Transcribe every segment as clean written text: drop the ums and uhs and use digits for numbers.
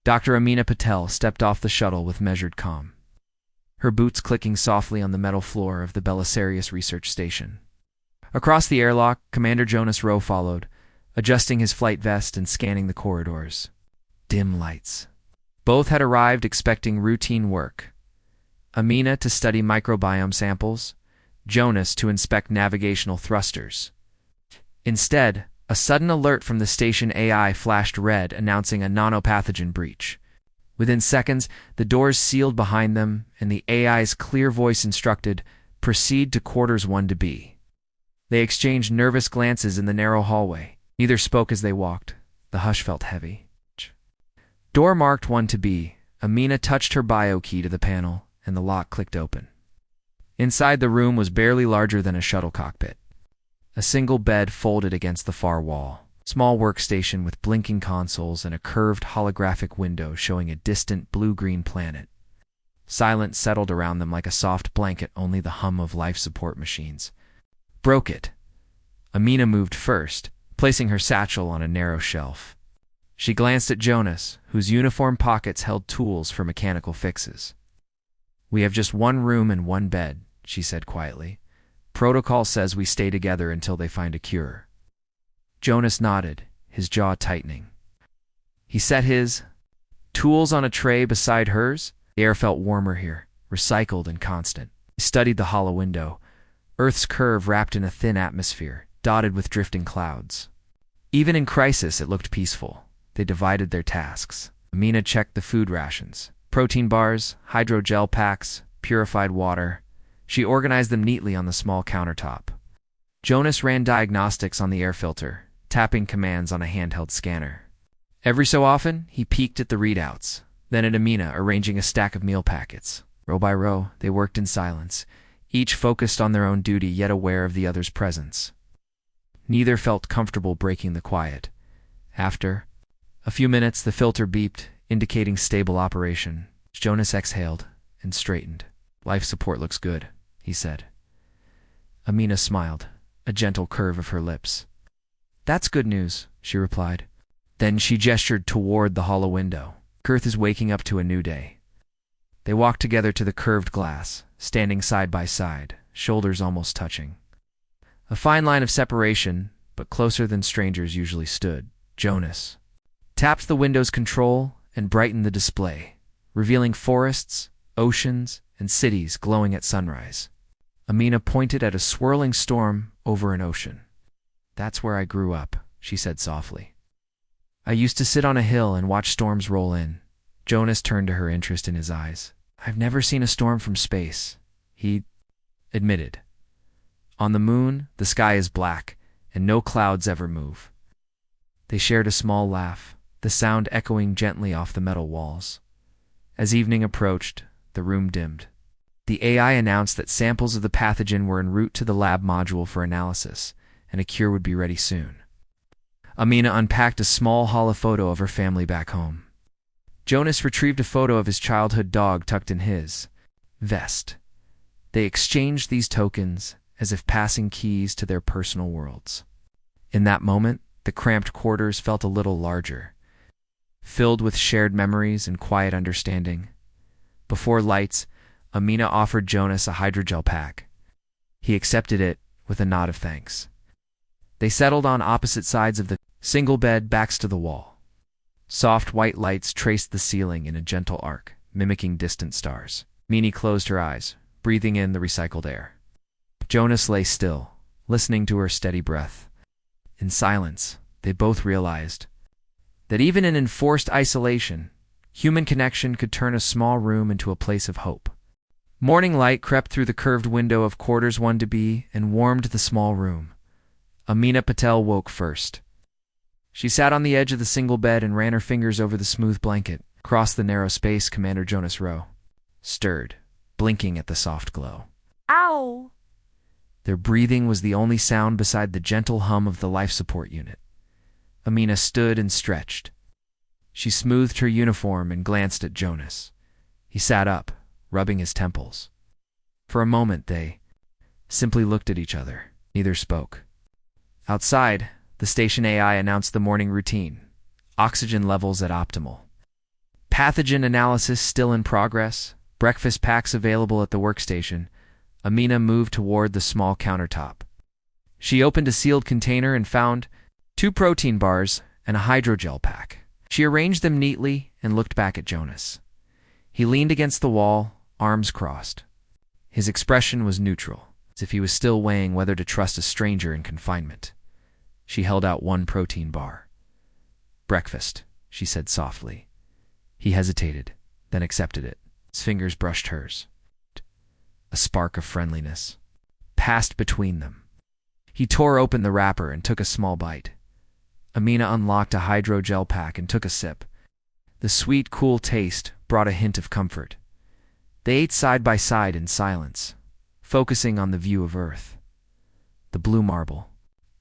Dr. Amina Patel stepped off the shuttle with measured calm, her boots clicking softly on the metal floor of the Belisarius Research Station. Across the airlock, Commander Jonas Rowe followed, adjusting his flight vest and scanning the corridors. Dim lights. Both had arrived expecting routine work. Amina to study microbiome samples, Jonas to inspect navigational thrusters. Instead, a sudden alert from the station AI flashed red, announcing a nanopathogen breach. Within seconds, the doors sealed behind them, and the AI's clear voice instructed, "Proceed to quarters 1-B." They exchanged nervous glances in the narrow hallway. Neither spoke as they walked. The hush felt heavy. Door marked 1-B. Amina touched her bio key to the panel, and the lock clicked open. Inside, the room was barely larger than a shuttle cockpit. A single bed folded against the far wall. Small workstation with blinking consoles and a curved holographic window showing a distant blue-green planet. Silence settled around them like a soft blanket, only the hum of life support machines. Broke it. Amina moved first, placing her satchel on a narrow shelf. She glanced at Jonas, whose uniform pockets held tools for mechanical fixes. "We have just one room and one bed," she said quietly. "Protocol says we stay together until they find a cure." Jonas nodded, his jaw tightening. He set his tools on a tray beside hers. The air felt warmer here, recycled and constant. He studied the hollow window, Earth's curve wrapped in a thin atmosphere, dotted with drifting clouds. Even in crisis, it looked peaceful. They divided their tasks. Amina checked the food rations. Protein bars, hydrogel packs, purified water. She organized them neatly on the small countertop. Jonas ran diagnostics on the air filter, tapping commands on a handheld scanner. Every so often, he peeked at the readouts, then at Amina arranging a stack of meal packets. Row by row, they worked in silence, each focused on their own duty yet aware of the other's presence. Neither felt comfortable breaking the quiet. After a few minutes, the filter beeped, indicating stable operation. Jonas exhaled and straightened. "Life support looks good," he said. Amina smiled, a gentle curve of her lips. "That's good news," she replied. Then she gestured toward the hollow window. "Earth is waking up to a new day." They walked together to the curved glass, standing side by side, shoulders almost touching. A fine line of separation, but closer than strangers usually stood. Jonas tapped the window's control and brightened the display, revealing forests, oceans, and cities glowing at sunrise. Amina pointed at a swirling storm over an ocean. "That's where I grew up," she said softly. "I used to sit on a hill and watch storms roll in." Jonas turned to her, interest in his eyes. "I've never seen a storm from space," he admitted. "On the moon, the sky is black, and no clouds ever move." They shared a small laugh, the sound echoing gently off the metal walls. As evening approached, the room dimmed. The AI announced that samples of the pathogen were en route to the lab module for analysis, and a cure would be ready soon. Amina unpacked a small holophoto of her family back home. Jonas retrieved a photo of his childhood dog tucked in his vest. They exchanged these tokens as if passing keys to their personal worlds. In that moment, the cramped quarters felt a little larger, filled with shared memories and quiet understanding. Before lights, Amina offered Jonas a hydrogel pack. He accepted it with a nod of thanks. They settled on opposite sides of the single bed, backs to the wall. Soft white lights traced the ceiling in a gentle arc, mimicking distant stars. Mini closed her eyes, breathing in the recycled air. Jonas lay still, listening to her steady breath. In silence, they both realized that even in enforced isolation, human connection could turn a small room into a place of hope. Morning light crept through the curved window of quarters 1-B and warmed the small room. Amina Patel woke first. She sat on the edge of the single bed and ran her fingers over the smooth blanket. Across the narrow space, Commander Jonas Rowe stirred, blinking at the soft glow. "Ow!" Their breathing was the only sound beside the gentle hum of the life support unit. Amina stood and stretched. She smoothed her uniform and glanced at Jonas. He sat up, rubbing his temples. For a moment, they simply looked at each other. Neither spoke. Outside, the station AI announced the morning routine. Oxygen levels at optimal. Pathogen analysis still in progress. Breakfast packs available at the workstation. Amina moved toward the small countertop. She opened a sealed container and found 2 protein bars and a hydrogel pack. She arranged them neatly and looked back at Jonas. He leaned against the wall, arms crossed. His expression was neutral, as if he was still weighing whether to trust a stranger in confinement. She held out 1 protein bar. "Breakfast," she said softly. He hesitated, then accepted it. His fingers brushed hers. A spark of friendliness passed between them. He tore open the wrapper and took a small bite. Amina unlocked a hydrogel pack and took a sip. The sweet, cool taste brought a hint of comfort. They ate side by side in silence, focusing on the view of Earth. The blue marble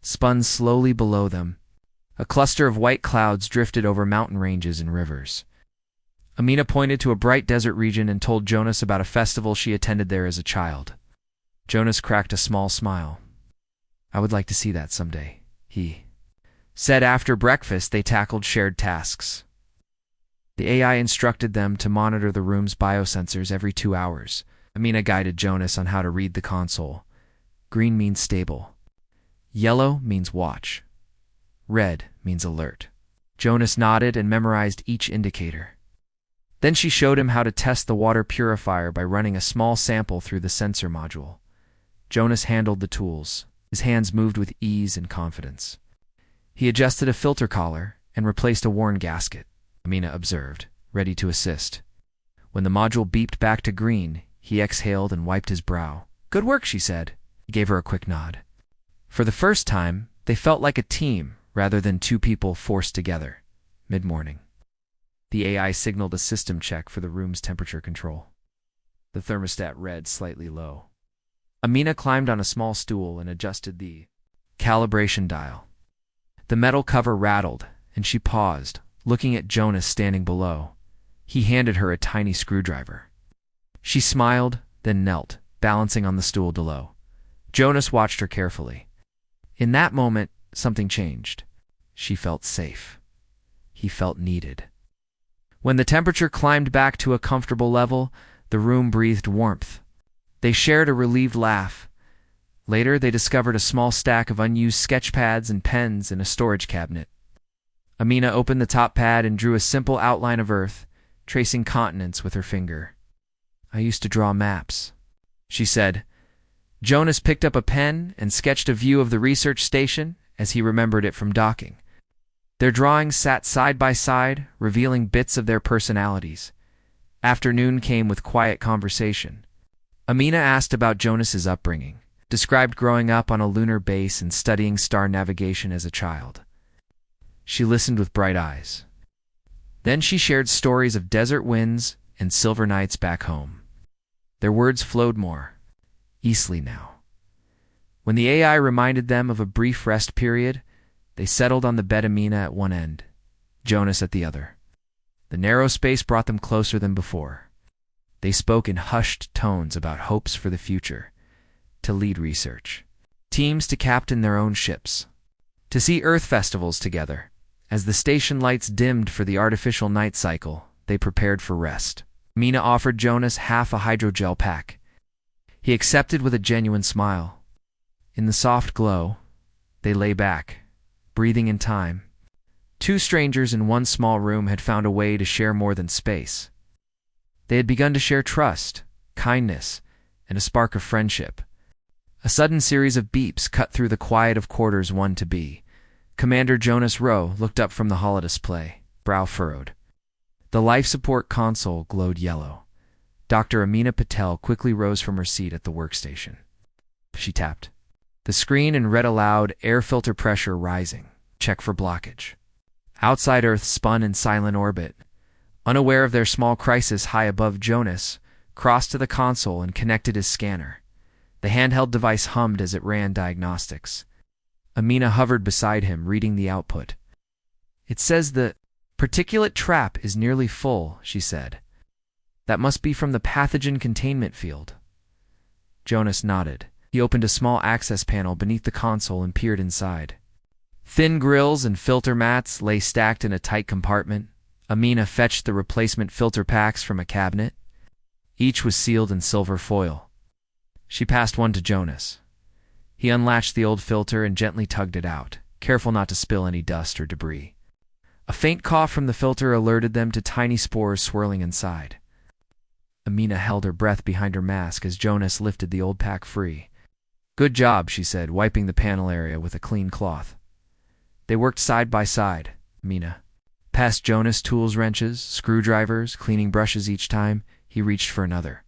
spun slowly below them. A cluster of white clouds drifted over mountain ranges and rivers. Amina pointed to a bright desert region and told Jonas about a festival she attended there as a child. Jonas cracked a small smile. "I would like to see that someday," he said. After breakfast, they tackled shared tasks. The AI instructed them to monitor the room's biosensors every 2 hours. Amina guided Jonas on how to read the console. Green means stable. Yellow means watch. Red means alert. Jonas nodded and memorized each indicator. Then she showed him how to test the water purifier by running a small sample through the sensor module. Jonas handled the tools. His hands moved with ease and confidence. He adjusted a filter collar and replaced a worn gasket. Amina observed, ready to assist. When the module beeped back to green, he exhaled and wiped his brow. "Good work," she said. He gave her a quick nod. For the first time, they felt like a team rather than 2 people forced together. Mid-morning. The AI signaled a system check for the room's temperature control. The thermostat read slightly low. Amina climbed on a small stool and adjusted the calibration dial. The metal cover rattled, and she paused, looking at Jonas standing below. He handed her a tiny screwdriver. She smiled, then knelt, balancing on the stool below. Jonas watched her carefully. In that moment, something changed. She felt safe. He felt needed. When the temperature climbed back to a comfortable level, the room breathed warmth. They shared a relieved laugh. Later, they discovered a small stack of unused sketch pads and pens in a storage cabinet. Amina opened the top pad and drew a simple outline of Earth, tracing continents with her finger. "I used to draw maps," she said. Jonas picked up a pen and sketched a view of the research station as he remembered it from docking. Their drawings sat side by side, revealing bits of their personalities. Afternoon came with quiet conversation. Amina asked about Jonas's upbringing, described growing up on a lunar base and studying star navigation as a child. She listened with bright eyes. Then she shared stories of desert winds and silver nights back home. Their words flowed more easily now. When the AI reminded them of a brief rest period, they settled on the bed, Amina at one end, Jonas at the other. The narrow space brought them closer than before. They spoke in hushed tones about hopes for the future, to lead research, teams to captain their own ships, to see Earth festivals together. As the station lights dimmed for the artificial night cycle, they prepared for rest. Amina offered Jonas half a hydrogel pack. He accepted with a genuine smile. In the soft glow, they lay back, breathing in time. 2 strangers in one small room had found a way to share more than space. They had begun to share trust, kindness, and a spark of friendship. A sudden series of beeps cut through the quiet of quarters 1-B. Commander Jonas Rowe looked up from the holodisplay, brow furrowed. The life support console glowed yellow. Dr. Amina Patel quickly rose from her seat at the workstation. She tapped the screen and read aloud, "Air filter pressure rising. Check for blockage." Outside Earth spun in silent orbit. Unaware of their small crisis high above, Jonas crossed to the console and connected his scanner. The handheld device hummed as it ran diagnostics. Amina hovered beside him, reading the output. "It says the particulate trap is nearly full," she said. "That must be from the pathogen containment field." Jonas nodded. He opened a small access panel beneath the console and peered inside. Thin grills and filter mats lay stacked in a tight compartment. Amina fetched the replacement filter packs from a cabinet. Each was sealed in silver foil. She passed one to Jonas. He unlatched the old filter and gently tugged it out, careful not to spill any dust or debris. A faint cough from the filter alerted them to tiny spores swirling inside. Amina held her breath behind her mask as Jonas lifted the old pack free. "Good job," she said, wiping the panel area with a clean cloth. They worked side by side. Amina passed Jonas tools, wrenches, screwdrivers, cleaning brushes each time he reached for another.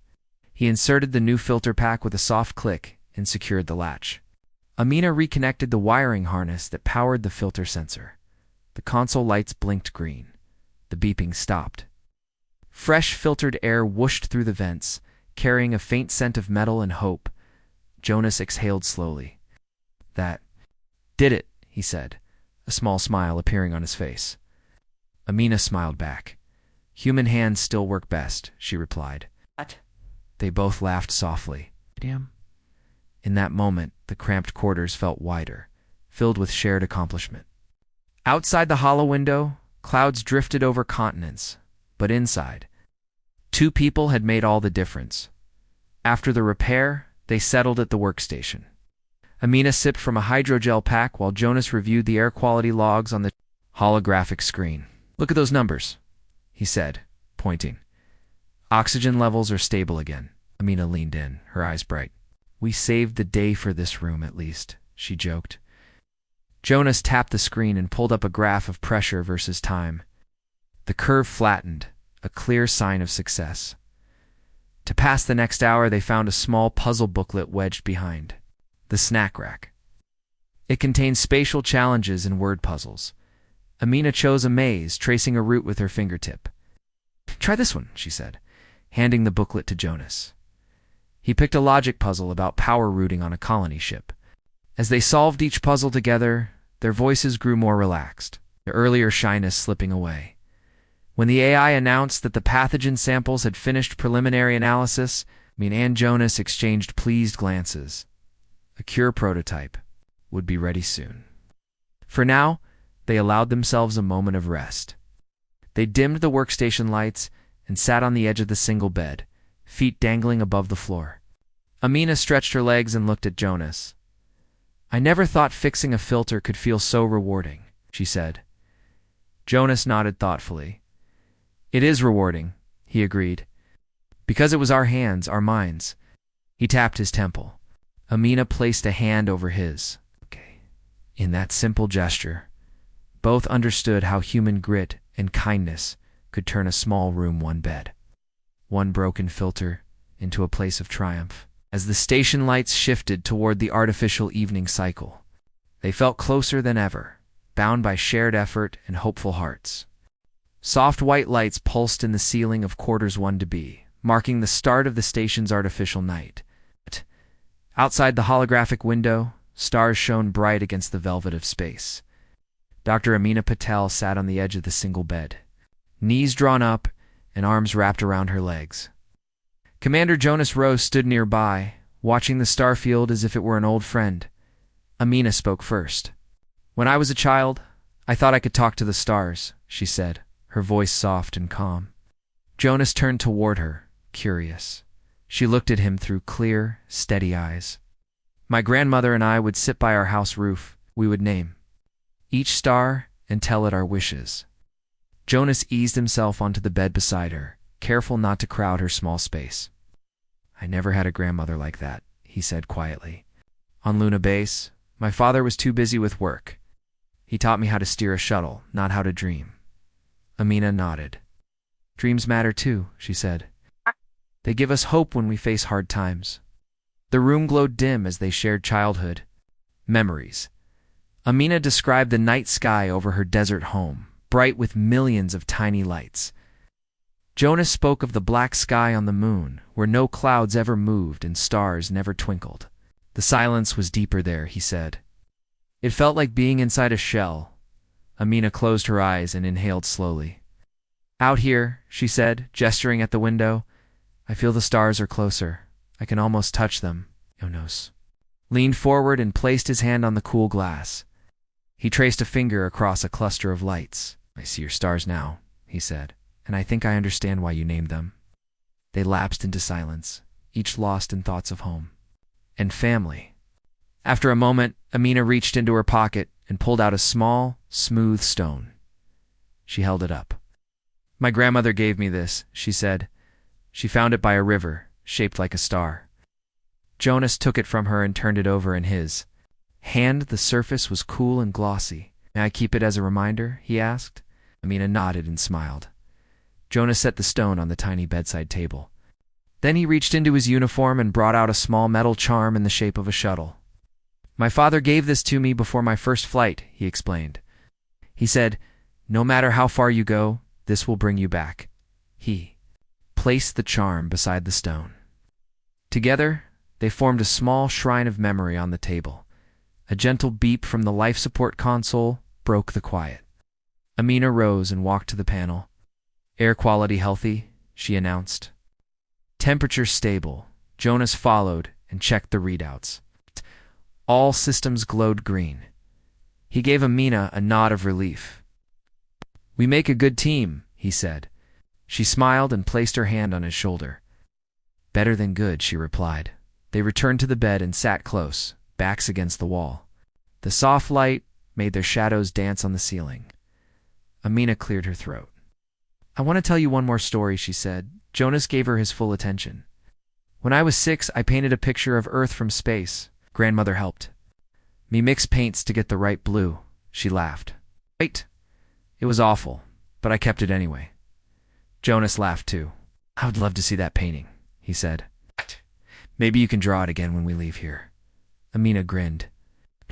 He inserted the new filter pack with a soft click and secured the latch. Amina reconnected the wiring harness that powered the filter sensor. The console lights blinked green. The beeping stopped. Fresh filtered air whooshed through the vents, carrying a faint scent of metal and hope. Jonas exhaled slowly. "That did it," he said, a small smile appearing on his face. Amina smiled back. "Human hands still work best," she replied. What? They both laughed softly. Damn. In that moment, the cramped quarters felt wider, filled with shared accomplishment. Outside the hollow window, clouds drifted over continents, but inside, two people had made all the difference. After the repair, they settled at the workstation. Amina sipped from a hydrogel pack while Jonas reviewed the air quality logs on the holographic screen. "Look at those numbers," he said, pointing. "Oxygen levels are stable again." Amina leaned in, her eyes bright. "We saved the day for this room, at least," she joked. Jonas tapped the screen and pulled up a graph of pressure versus time. The curve flattened, a clear sign of success. To pass the next hour, they found a small puzzle booklet wedged behind. The snack rack. It contained spatial challenges and word puzzles. Amina chose a maze, tracing a route with her fingertip. "Try this one," she said, handing the booklet to Jonas. He picked a logic puzzle about power routing on a colony ship. As they solved each puzzle together, their voices grew more relaxed, their earlier shyness slipping away. When the AI announced that the pathogen samples had finished preliminary analysis, Amina and Jonas exchanged pleased glances. A cure prototype would be ready soon. For now, they allowed themselves a moment of rest. They dimmed the workstation lights and sat on the edge of the single bed, feet dangling above the floor. Amina stretched her legs and looked at Jonas. "I never thought fixing a filter could feel so rewarding," she said. Jonas nodded thoughtfully. "It is rewarding," he agreed. "Because it was our hands, our minds." He tapped his temple. Amina placed a hand over his. "Okay." In that simple gesture, both understood how human grit and kindness could turn a small room one bed, one broken filter, into a place of triumph. As the station lights shifted toward the artificial evening cycle, they felt closer than ever, bound by shared effort and hopeful hearts. Soft white lights pulsed in the ceiling of quarters 1-B, marking the start of the station's artificial night. Outside the holographic window, stars shone bright against the velvet of space. Dr. Amina Patel sat on the edge of the single bed, knees drawn up and arms wrapped around her legs. Commander Jonas Rose stood nearby, watching the starfield as if it were an old friend. Amina spoke first. "When I was a child, I thought I could talk to the stars," she said, her voice soft and calm. Jonas turned toward her, curious. She looked at him through clear, steady eyes. "My grandmother and I would sit by our house roof. We would name each star and tell it our wishes." Jonas eased himself onto the bed beside her, careful not to crowd her small space. "I never had a grandmother like that," he said quietly. "On Luna Base, my father was too busy with work. He taught me how to steer a shuttle, not how to dream." Amina nodded. "Dreams matter too," she said. "They give us hope when we face hard times." The room glowed dim as they shared childhood memories. Amina described the night sky over her desert home, bright with millions of tiny lights. Jonas spoke of the black sky on the moon, where no clouds ever moved and stars never twinkled. The silence was deeper there, he said. It felt like being inside a shell. Amina closed her eyes and inhaled slowly. "Out here," she said, gesturing at the window, "I feel the stars are closer. I can almost touch them." Jonas leaned forward and placed his hand on the cool glass. He traced a finger across a cluster of lights. "I see your stars now," he he said, "and I think I understand why you named them." They lapsed into silence, each lost in thoughts of home and family. After a moment, Amina reached into her pocket and pulled out a small, smooth stone. She held it up. "My grandmother gave me this," she said. "She found it by a river, shaped like a star." Jonas took it from her and turned it over in his hand. The surface was cool and glossy. "May I keep it as a reminder?" he asked. Amina nodded and smiled. Jonas set the stone on the tiny bedside table. Then he reached into his uniform and brought out a small metal charm in the shape of a shuttle. "My father gave this to me before my first flight," he explained. "He said, 'No matter how far you go, this will bring you back.'" He placed the charm beside the stone. Together, they formed a small shrine of memory on the table. A gentle beep from the life support console broke the quiet. Amina rose and walked to the panel. "Air quality healthy," she announced. "Temperature stable." Jonas followed and checked the readouts. All systems glowed green. He gave Amina a nod of relief. "We make a good team," he said. She smiled and placed her hand on his shoulder. "Better than good," she replied. They returned to the bed and sat close, backs against the wall. The soft light made their shadows dance on the ceiling. Amina cleared her throat. "I want to tell you one more story," she said. Jonas gave her his full attention. "When I was 6, I painted a picture of Earth from space. Grandmother helped me mix paints to get the right blue." She laughed. "Wait. It was awful, but I kept it anyway." Jonas laughed too. "I would love to see that painting," he said. "Maybe you can draw it again when we leave here." Amina grinned.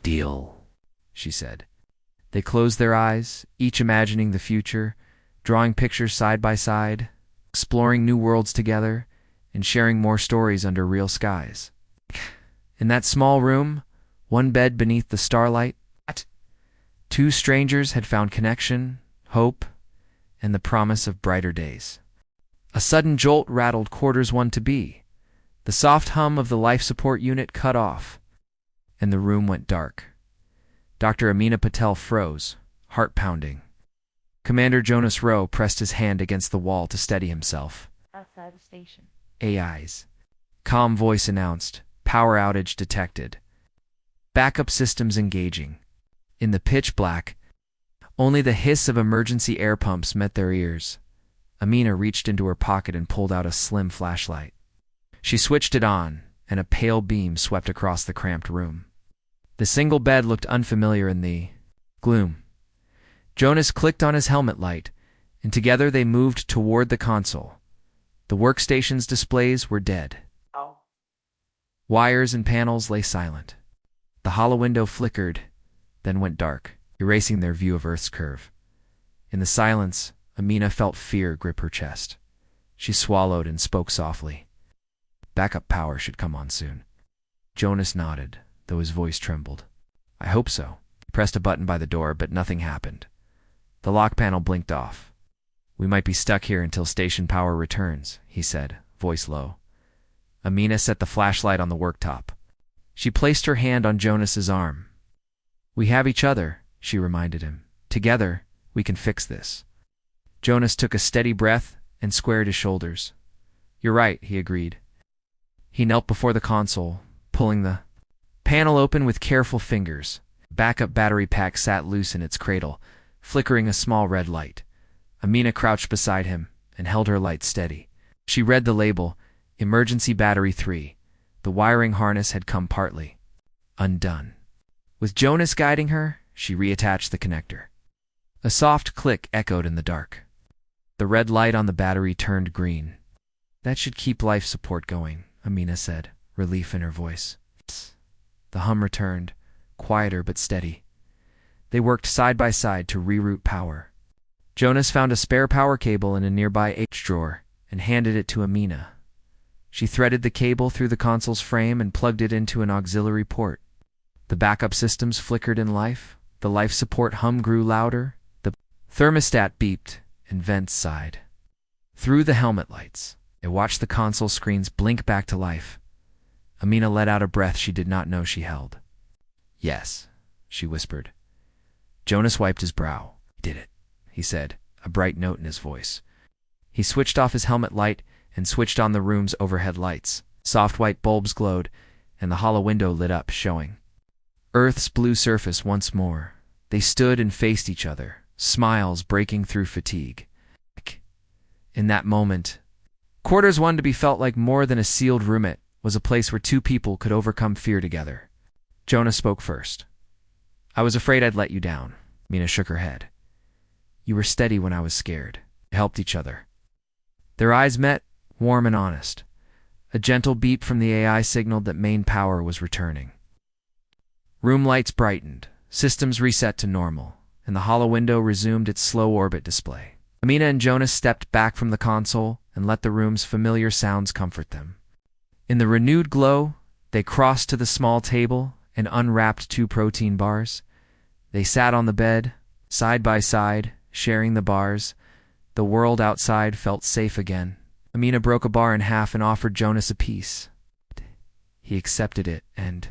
"Deal," she said. They closed their eyes, each imagining the future, drawing pictures side by side, exploring new worlds together, and sharing more stories under real skies. In that small room, one bed beneath the starlight, two strangers had found connection, hope, and the promise of brighter days. A sudden jolt rattled quarters 1 to B. The soft hum of the life support unit cut off, and the room went dark. Dr. Amina Patel froze, heart pounding. Commander Jonas Rowe pressed his hand against the wall to steady himself. "Outside the station." AIs. Calm voice announced, "Power outage detected. Backup systems engaging." In the pitch black, only the hiss of emergency air pumps met their ears. Amina reached into her pocket and pulled out a slim flashlight. She switched it on, and a pale beam swept across the cramped room. The single bed looked unfamiliar in the gloom. Jonas clicked on his helmet light, and together they moved toward the console. The workstation's displays were dead. Wires and panels lay silent. The hollow window flickered, then went dark, erasing their view of Earth's curve. In the silence, Amina felt fear grip her chest. She swallowed and spoke softly. "Backup power should come on soon." Jonas nodded, though his voice trembled. "I hope so." He pressed a button by the door, but nothing happened. The lock panel blinked off. "We might be stuck here until station power returns," he said, voice low. Amina set the flashlight on the worktop. She placed her hand on Jonas's arm. "We have each other," she reminded him. "Together, we can fix this." Jonas took a steady breath and squared his shoulders. "You're right," he agreed. He knelt before the console, pulling the panel open with careful fingers. Backup battery pack sat loose in its cradle, flickering a small red light. Amina crouched beside him and held her light steady. She read the label, "Emergency Battery 3. The wiring harness had come partly undone." With Jonas guiding her, she reattached the connector. A soft click echoed in the dark. The red light on the battery turned green. "That should keep life support going," Amina said, relief in her voice. The hum returned, quieter but steady. They worked side by side to reroute power. Jonas found a spare power cable in a nearby H drawer and handed it to Amina. She threaded the cable through the console's frame and plugged it into an auxiliary port. The backup systems flickered in life, the life support hum grew louder, the thermostat beeped, and vents sighed. Through the helmet lights, they watched the console screens blink back to life. Amina let out a breath she did not know she held. "Yes," she whispered. Jonas wiped his brow. "Did it," he said, a bright note in his voice. He switched off his helmet light and switched on the room's overhead lights. Soft white bulbs glowed, and the hollow window lit up, showing Earth's blue surface once more. They stood and faced each other, smiles breaking through fatigue. In that moment, Quarters 1 to be felt like more than a sealed room. It was a place where two people could overcome fear together. Jonah spoke first. "I was afraid I'd let you down." Mina shook her head. "You were steady when I was scared." We helped each other. Their eyes met, warm and honest. A gentle beep from the AI signaled that main power was returning. Room lights brightened, systems reset to normal, and the hollow window resumed its slow orbit display. Amina and Jonas stepped back from the console and let the room's familiar sounds comfort them. In the renewed glow, they crossed to the small table and unwrapped 2 protein bars. They sat on the bed, side by side, sharing the bars. The world outside felt safe again. Amina broke a bar in half and offered Jonas a piece. He accepted it and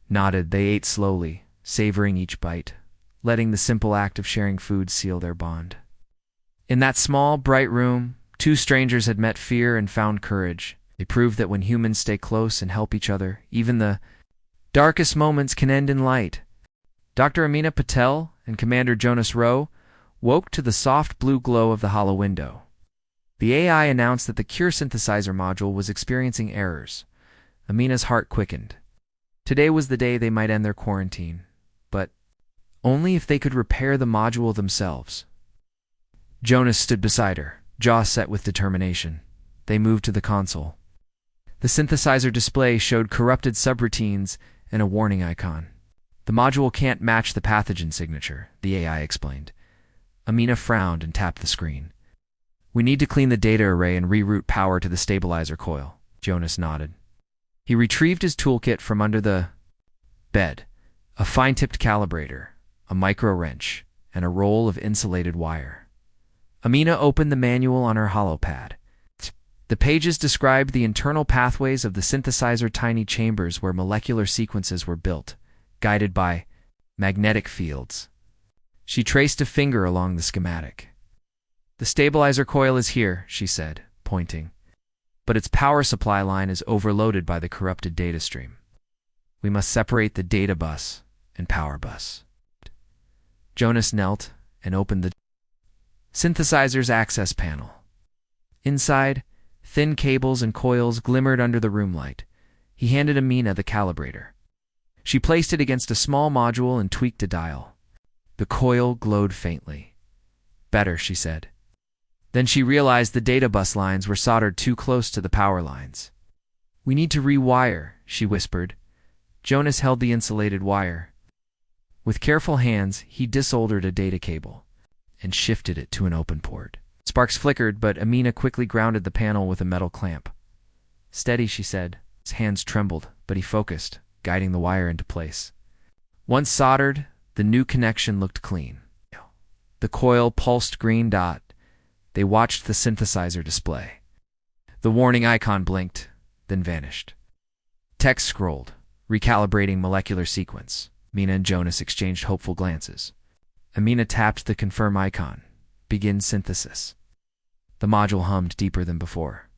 nodded. They ate slowly, savoring each bite, letting the simple act of sharing food seal their bond. In that small, bright room, 2 strangers had met fear and found courage. They proved that when humans stay close and help each other, even the darkest moments can end in light. Dr. Amina Patel and Commander Jonas Rowe woke to the soft blue glow of the hollow window. The AI announced that the Cure synthesizer module was experiencing errors. Amina's heart quickened. Today was the day they might end their quarantine, but only if they could repair the module themselves. Jonas stood beside her, jaw set with determination. They moved to the console. The synthesizer display showed corrupted subroutines and a warning icon. "The module can't match the pathogen signature," the AI explained. Amina frowned and tapped the screen. "We need to clean the data array and reroute power to the stabilizer coil." Jonas nodded. He retrieved his toolkit from under the bed, a fine-tipped calibrator, a micro-wrench, and a roll of insulated wire. Amina opened the manual on her holopad. The pages described the internal pathways of the synthesizer tiny chambers where molecular sequences were built, guided by magnetic fields. She traced a finger along the schematic. "The stabilizer coil is here," she said, pointing. "But its power supply line is overloaded by the corrupted data stream. We must separate the data bus and power bus." Jonas knelt and opened the synthesizer's access panel. Inside, thin cables and coils glimmered under the room light. He handed Amina the calibrator. She placed it against a small module and tweaked a dial. The coil glowed faintly. "Better," she said. Then she realized the data bus lines were soldered too close to the power lines. "We need to rewire," she whispered. Jonas held the insulated wire. With careful hands, he desoldered a data cable and shifted it to an open port. Sparks flickered, but Amina quickly grounded the panel with a metal clamp. "Steady," she said. His hands trembled, but he focused, guiding the wire into place. Once soldered, the new connection looked clean. The coil pulsed green dot. They watched the synthesizer display. The warning icon blinked, then vanished. Text scrolled, recalibrating molecular sequence. Amina and Jonas exchanged hopeful glances. Amina tapped the confirm icon. "Begin synthesis." The module hummed deeper than before.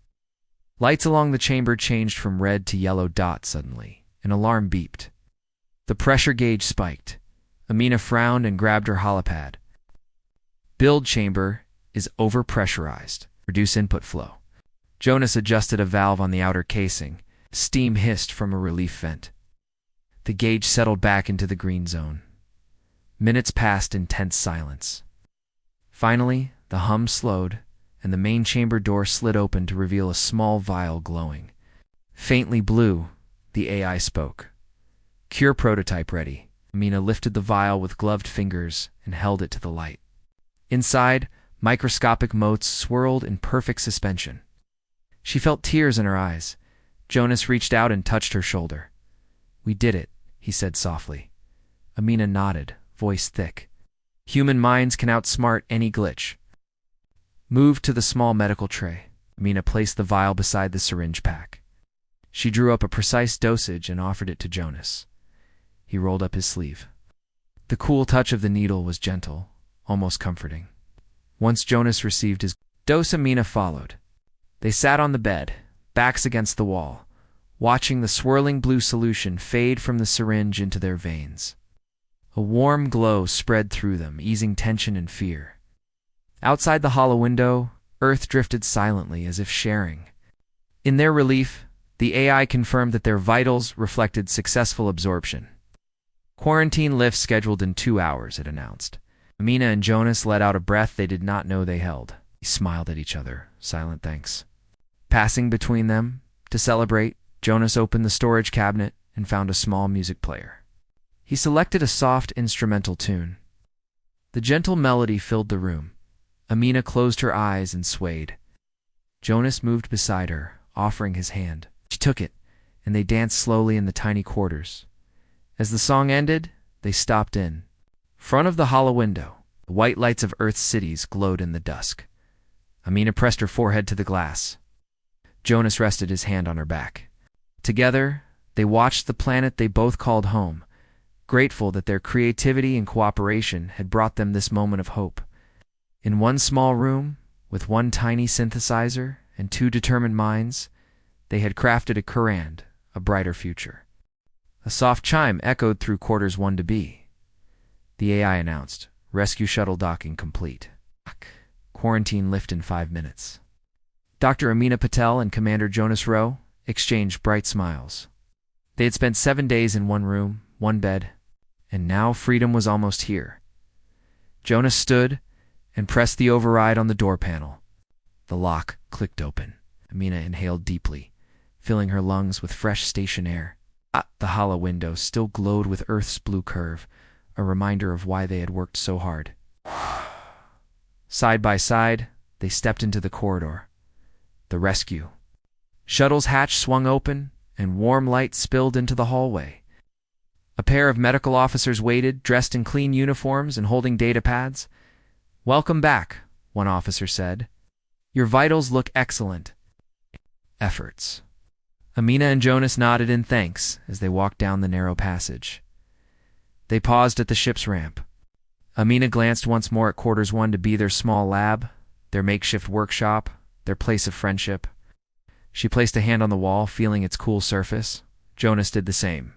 Lights along the chamber changed from red to yellow dots suddenly. An alarm beeped. The pressure gauge spiked. Amina frowned and grabbed her holopad. "Build chamber is overpressurized. Reduce input flow." Jonas adjusted a valve on the outer casing. Steam hissed from a relief vent. The gauge settled back into the green zone. Minutes passed in tense silence. Finally, the hum slowed, and the main chamber door slid open to reveal a small vial glowing. Faintly blue, the AI spoke. "Cure prototype ready." Amina lifted the vial with gloved fingers and held it to the light. Inside, microscopic motes swirled in perfect suspension. She felt tears in her eyes. Jonas reached out and touched her shoulder. "We did it," he said softly. Amina nodded, voice thick. "Human minds can outsmart any glitch." Moved to the small medical tray, Amina placed the vial beside the syringe pack. She drew up a precise dosage and offered it to Jonas. He rolled up his sleeve. The cool touch of the needle was gentle, almost comforting. Once Jonas received his dose, Amina followed. They sat on the bed, backs against the wall, watching the swirling blue solution fade from the syringe into their veins. A warm glow spread through them, easing tension and fear. Outside the hollow window, Earth drifted silently as if sharing. In their relief, the AI confirmed that their vitals reflected successful absorption. Quarantine lift scheduled in 2 hours, it announced. Amina and Jonas let out a breath they did not know they held. They smiled at each other, silent thanks. Passing between them, to celebrate, Jonas opened the storage cabinet and found a small music player. He selected a soft instrumental tune. The gentle melody filled the room. Amina closed her eyes and swayed. Jonas moved beside her, offering his hand. She took it, and they danced slowly in the tiny quarters. As the song ended, they stopped in. Front of the hollow window, the white lights of Earth's cities glowed in the dusk. Amina pressed her forehead to the glass. Jonas rested his hand on her back. Together, they watched the planet they both called home, grateful that their creativity and cooperation had brought them this moment of hope. In one small room, with one tiny synthesizer and 2 determined minds, they had crafted a Kurand, a brighter future. A soft chime echoed through quarters 1 to B. The AI announced, "Rescue shuttle docking complete. Quarantine lift in 5 minutes." Dr. Amina Patel and Commander Jonas Rowe exchanged bright smiles. They had spent 7 days in one room, one bed, and now freedom was almost here. Jonas stood and pressed the override on the door panel. The lock clicked open. Amina inhaled deeply, filling her lungs with fresh station air. The hollow window still glowed with Earth's blue curve, a reminder of why they had worked so hard. Side by side, they stepped into the corridor. The rescue. Shuttle's hatch swung open, and warm light spilled into the hallway. A pair of medical officers waited, dressed in clean uniforms and holding data pads. "Welcome back," one officer said. "Your vitals look excellent." Efforts. Amina and Jonas nodded in thanks as they walked down the narrow passage. They paused at the ship's ramp. Amina glanced once more at quarters 1 to B, their small lab, their makeshift workshop, their place of friendship. She placed a hand on the wall, feeling its cool surface. Jonas did the same.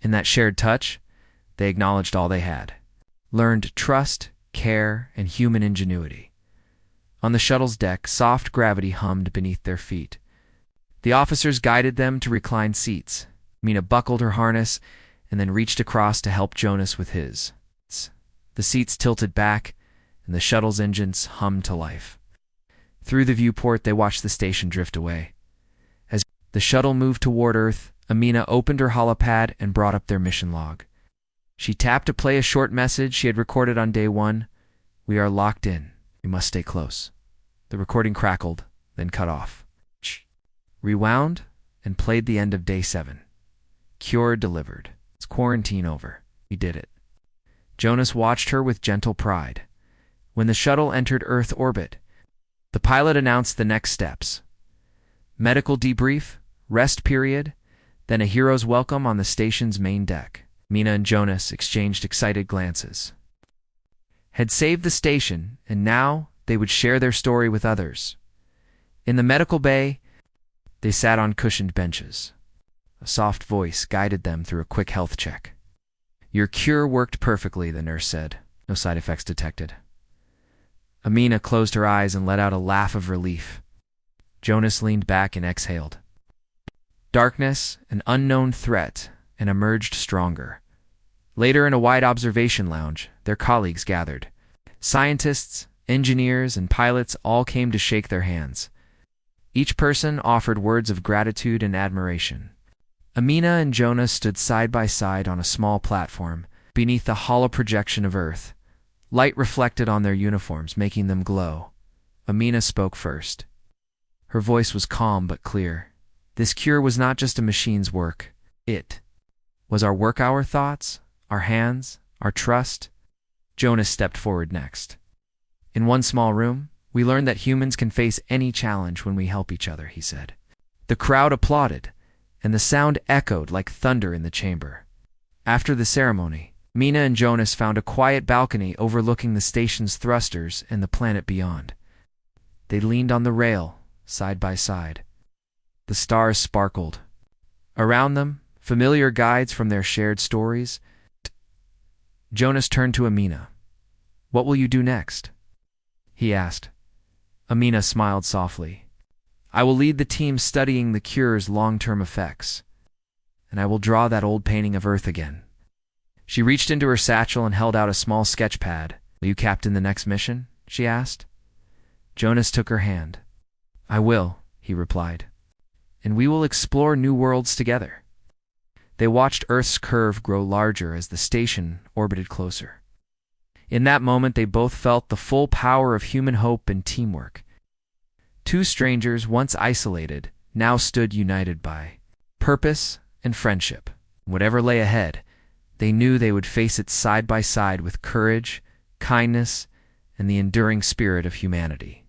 In that shared touch, they acknowledged all they had. Learned trust, care, and human ingenuity. On the shuttle's deck, soft gravity hummed beneath their feet. The officers guided them to reclined seats. Amina buckled her harness and then reached across to help Jonas with his. The seats tilted back, and the shuttle's engines hummed to life. Through the viewport, they watched the station drift away. As the shuttle moved toward Earth, Amina opened her holopad and brought up their mission log. She tapped to play a short message she had recorded on day 1. "We are locked in. We must stay close." The recording crackled, then cut off. Rewound, and played the end of day 7. Cure delivered. It's quarantine over. We did it. Jonas watched her with gentle pride. When the shuttle entered Earth orbit, the pilot announced the next steps. Medical debrief, rest period, then a hero's welcome on the station's main deck. Amina and Jonas exchanged excited glances. Had saved the station, and now they would share their story with others. In the medical bay, they sat on cushioned benches. A soft voice guided them through a quick health check. "Your cure worked perfectly," the nurse said. "No side effects detected." Amina closed her eyes and let out a laugh of relief. Jonas leaned back and exhaled. Darkness, an unknown threat, and emerged stronger. Later, in a wide observation lounge, their colleagues gathered. Scientists, engineers, and pilots all came to shake their hands. Each person offered words of gratitude and admiration. Amina and Jonas stood side by side on a small platform beneath the hollow projection of Earth. Light reflected on their uniforms, making them glow. Amina spoke first. Her voice was calm but clear. This cure was not just a machine's work. It was our work, our thoughts, our hands, our trust. Jonas stepped forward next. "In one small room, we learned that humans can face any challenge when we help each other," he said. The crowd applauded, and the sound echoed like thunder in the chamber. After the ceremony, Mina and Jonas found a quiet balcony overlooking the station's thrusters and the planet beyond. They leaned on the rail, side by side. The stars sparkled. Around them, familiar guides from their shared stories. Jonas turned to Amina. "What will you do next?" he asked. Amina smiled softly. "I will lead the team studying the cure's long-term effects, and I will draw that old painting of Earth again." She reached into her satchel and held out a small sketch pad. "Will you captain the next mission?" she asked. Jonas took her hand. "I will," he replied. "And we will explore new worlds together." They watched Earth's curve grow larger as the station orbited closer. In that moment, they both felt the full power of human hope and teamwork. Two strangers, once isolated, now stood united by purpose and friendship. Whatever lay ahead, they knew they would face it side by side with courage, kindness, and the enduring spirit of humanity.